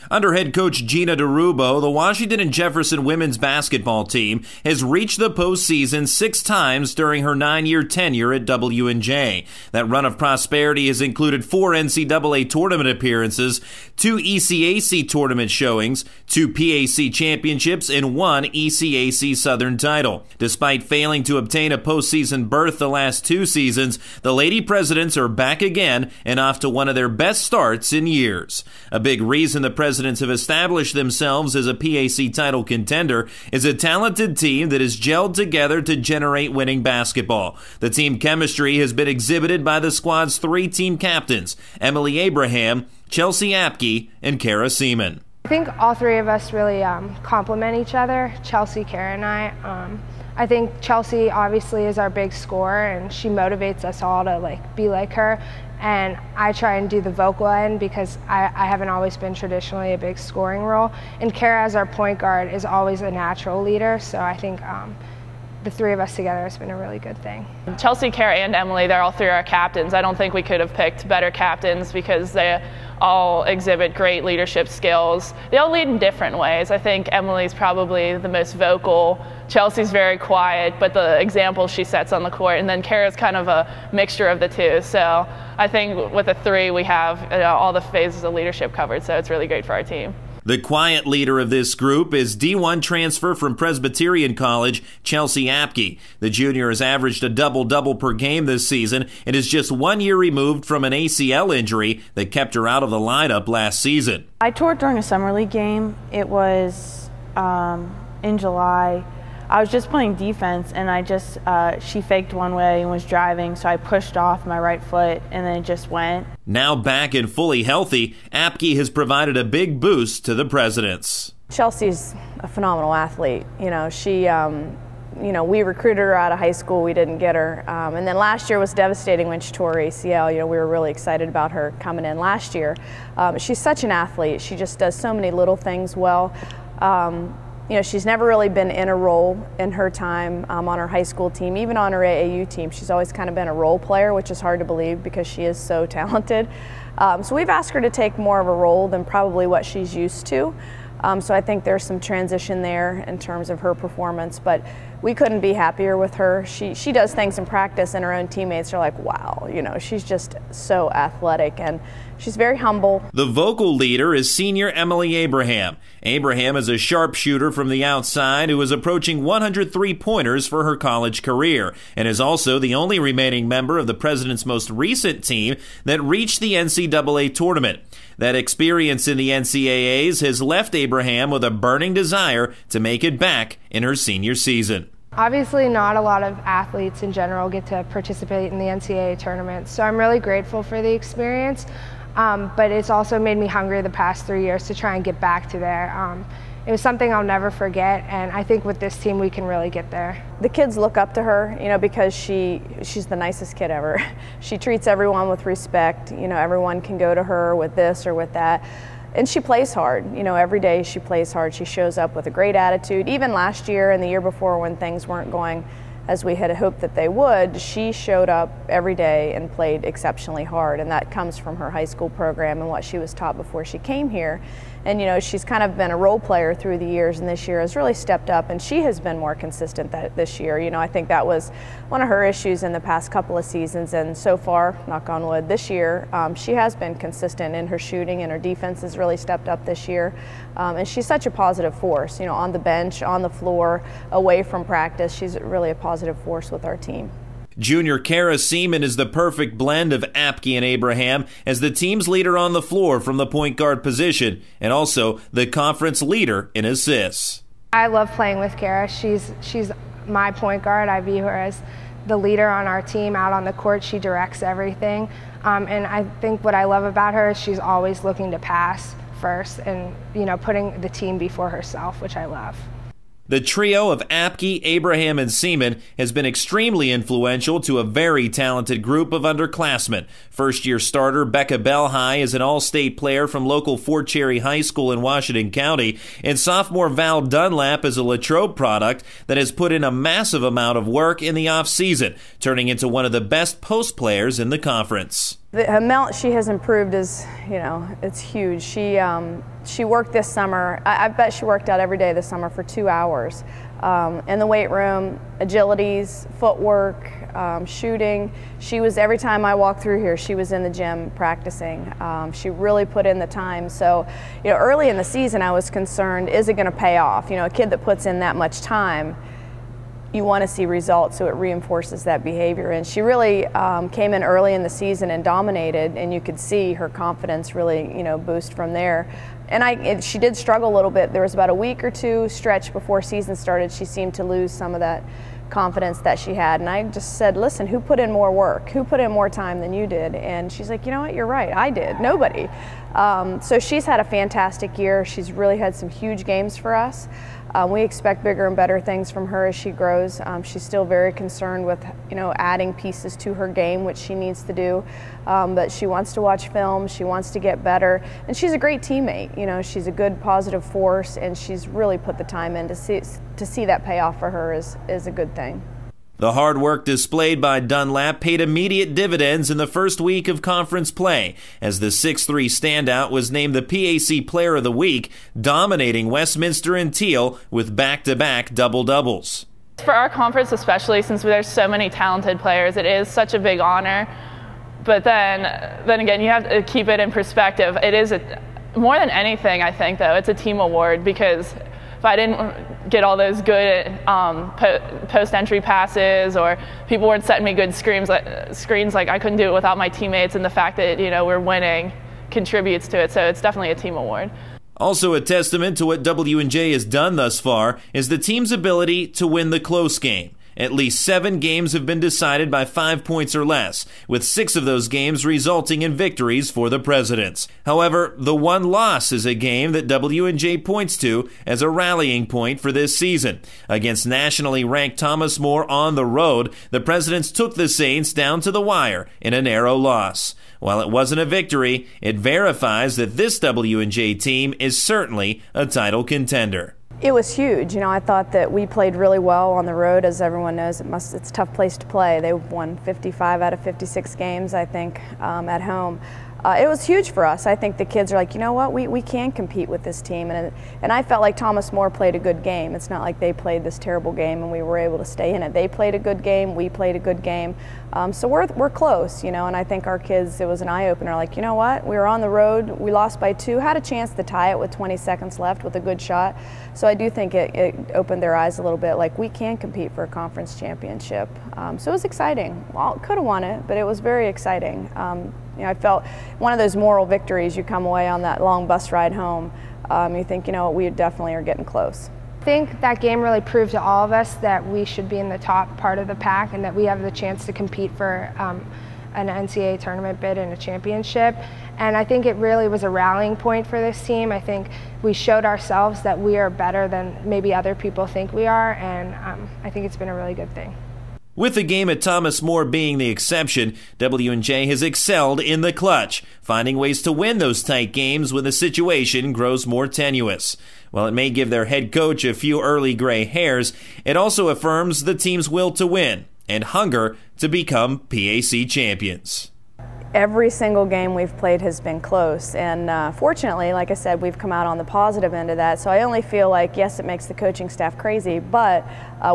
Under head coach Gina DeRubo, the Washington and Jefferson women's basketball team has reached the postseason 6 times during her 9-year tenure at W&J. That run of prosperity has included 4 NCAA tournament appearances, 2 ECAC tournament showings, 2 PAC championships, and 1 ECAC Southern title. Despite failing to obtain a postseason berth the last 2 seasons, the Lady Presidents are back again and off to one of their best starts in years. A big reason the Presidents have established themselves as a PAC title contender is a talented team that has gelled together to generate winning basketball. The team chemistry has been exhibited by the squad's 3 team captains, Emily Abraham, Chelsea Apke, and Kara Seaman. I think all 3 of us really complement each other, Chelsea, Kara, and I. I think Chelsea obviously is our big scorer, and she motivates us all to be like her. And I try and do the vocal end because I haven't always been traditionally a big scoring role. And Kara, as our point guard, is always a natural leader. So I think the 3 of us together has been a really good thing. Chelsea, Kara, and Emily, they're all 3 our captains. I don't think we could have picked better captains because they all exhibit great leadership skills. They all lead in different ways. I think Emily's probably the most vocal. Chelsea's very quiet, but the example she sets on the court. And then Kara's kind of a mixture of the 2. So I think with the 3, we have all the phases of leadership covered, so it's really great for our team. The quiet leader of this group is D1 transfer from Presbyterian College, Chelsea Apke. The junior has averaged a double-double per game this season and is just 1 year removed from an ACL injury that kept her out of the lineup last season. I toured during a summer league game. It was in July. I was just playing defense, and she faked one way and was driving, so I pushed off my right foot, and then it just went. Now back and fully healthy, Apke has provided a big boost to the Presidents. Chelsea's a phenomenal athlete. We recruited her out of high school. We didn't get her. And then last year was devastating when she tore her ACL. We were really excited about her coming in last year. She's such an athlete. She just does so many little things well. She's never really been in a role in her time on her high school team, even on her AAU team. She's always kind of been a role player, which is hard to believe because she is so talented. So we've asked her to take more of a role than probably what she's used to. So I think there's some transition there in terms of her performance, but we couldn't be happier with her. She does things in practice and her own teammates are like, wow, she's just so athletic, and she's very humble. The vocal leader is senior Emily Abraham. Abraham is a sharpshooter from the outside who is approaching 100 three-pointers for her college career and is also the only remaining member of the President's most recent team that reached the NCAA tournament. That experience in the NCAAs has left Abraham with a burning desire to make it back in her senior season. Obviously, not a lot of athletes in general get to participate in the NCAA tournament, so I'm really grateful for the experience. But it's also made me hungry the past 3 years to try and get back to there. It was something I'll never forget, and I think with this team we can really get there. The kids look up to her, because she's the nicest kid ever. She treats everyone with respect. Everyone can go to her with this or with that. And she plays hard. Every day she plays hard. She shows up with a great attitude. Even last year and the year before when things weren't going as we had hoped that they would, she showed up every day and played exceptionally hard, and that comes from her high school program and what she was taught before she came here. And she's kind of been a role player through the years, and this year has really stepped up, and she has been more consistent this year. I think that was one of her issues in the past couple of seasons, and so far, knock on wood, this year she has been consistent in her shooting, and her defense has really stepped up this year. And she's such a positive force, on the bench, on the floor, away from practice. She's really a positive force with our team. Junior Kara Seaman is the perfect blend of Apke and Abraham as the team's leader on the floor from the point guard position and also the conference leader in assists. I love playing with Kara. She's my point guard. I view her as the leader on our team. Out on the court, she directs everything. And I think what I love about her is she's always looking to pass first and putting the team before herself, which I love. The trio of Apke, Abraham, and Seaman has been extremely influential to a very talented group of underclassmen. First-year starter Becca Belhigh is an all-state player from local Fort Cherry High School in Washington County, and sophomore Val Dunlap is a Latrobe product that has put in a massive amount of work in the off-season, turning into one of the best post players in the conference. The amount she has improved is, it's huge. She worked this summer. I bet she worked out every day this summer for 2 hours. In the weight room, agilities, footwork, shooting. Every time I walked through here, she was in the gym practicing. She really put in the time. So, early in the season I was concerned, is it going to pay off? A kid that puts in that much time, you want to see results, so it reinforces that behavior. And she really came in early in the season and dominated, and you could see her confidence really, boost from there. And she did struggle a little bit. There was about a week or two stretch before season started. She seemed to lose some of that confidence that she had. And I just said, listen, who put in more work? Who put in more time than you did? And she's like, you know what, you're right, I did, nobody. So she's had a fantastic year. She's really had some huge games for us. We expect bigger and better things from her as she grows. She's still very concerned with, adding pieces to her game, which she needs to do. But she wants to watch film, she wants to get better, and she's a great teammate. She's a good positive force, and she's really put the time in to see that payoff for her is a good thing. The hard work displayed by Dunlap paid immediate dividends in the first week of conference play, as the 6'3 standout was named the PAC Player of the Week, dominating Westminster and Teal with back-to-back double-doubles. For our conference especially, since there's so many talented players, it is such a big honor. But then again, you have to keep it in perspective. It is more than anything, I think, though, it's a team award, because if I didn't get all those good post-entry passes, or people weren't setting me good screens, like I couldn't do it without my teammates, and the fact that we're winning contributes to it. So it's definitely a team award. Also a testament to what W&J has done thus far is the team's ability to win the close game. At least 7 games have been decided by 5 points or less, with 6 of those games resulting in victories for the Presidents. However, the one loss is a game that W&J points to as a rallying point for this season. Against nationally ranked Thomas More on the road, the Presidents took the Saints down to the wire in a narrow loss. While it wasn't a victory, it verifies that this W&J team is certainly a title contender. It was huge. I thought that we played really well on the road. As everyone knows, it's a tough place to play. They won 55 out of 56 games, I think, at home. It was huge for us. I think the kids are like, you know what, we can compete with this team. And I felt like Thomas More played a good game. It's not like they played this terrible game and we were able to stay in it. They played a good game, we played a good game. So we're close, and I think our kids, it was an eye-opener. Like, you know what, we were on the road, we lost by 2, had a chance to tie it with 20 seconds left with a good shot. So I do think it opened their eyes a little bit, like we can compete for a conference championship. So it was exciting. Well, could have won it, but it was very exciting. I felt one of those moral victories. You come away on that long bus ride home, you think, we definitely are getting close. I think that game really proved to all of us that we should be in the top part of the pack and that we have the chance to compete for an NCAA tournament bid and a championship. And I think it really was a rallying point for this team. I think we showed ourselves that we are better than maybe other people think we are, and I think it's been a really good thing. With the game at Thomas More being the exception, W&J has excelled in the clutch, finding ways to win those tight games when the situation grows more tenuous. While it may give their head coach a few early gray hairs, it also affirms the team's will to win and hunger to become PAC champions. Every single game we've played has been close, and fortunately, like I said, we've come out on the positive end of that. So I only feel like, yes, it makes the coaching staff crazy, but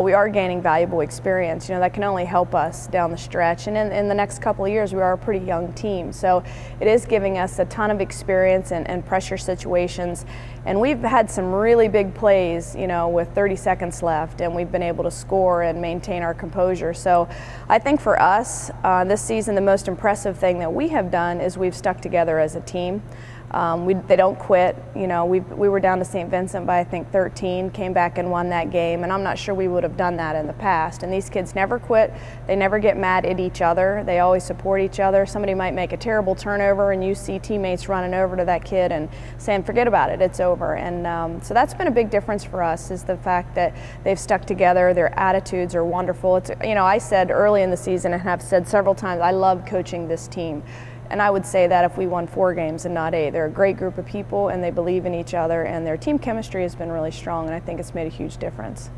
we are gaining valuable experience. That can only help us down the stretch. And in the next couple of years, we are a pretty young team, so it is giving us a ton of experience and pressure situations. And we've had some really big plays, with 30 seconds left, and we've been able to score and maintain our composure. So I think for us, this season, the most impressive thing that we have done is we've stuck together as a team. They don't quit. We were down to St. Vincent by, I think, 13, came back and won that game, and I'm not sure we would have done that in the past. And these kids never quit. They never get mad at each other. They always support each other. Somebody might make a terrible turnover, and you see teammates running over to that kid and saying, forget about it, it's over. And so that's been a big difference for us, is the fact that they've stuck together. Their attitudes are wonderful. I said early in the season, and have said several times, I love coaching this team. And I would say that if we won 4 games and not 8. They're a great group of people, and they believe in each other, and their team chemistry has been really strong, and I think it's made a huge difference.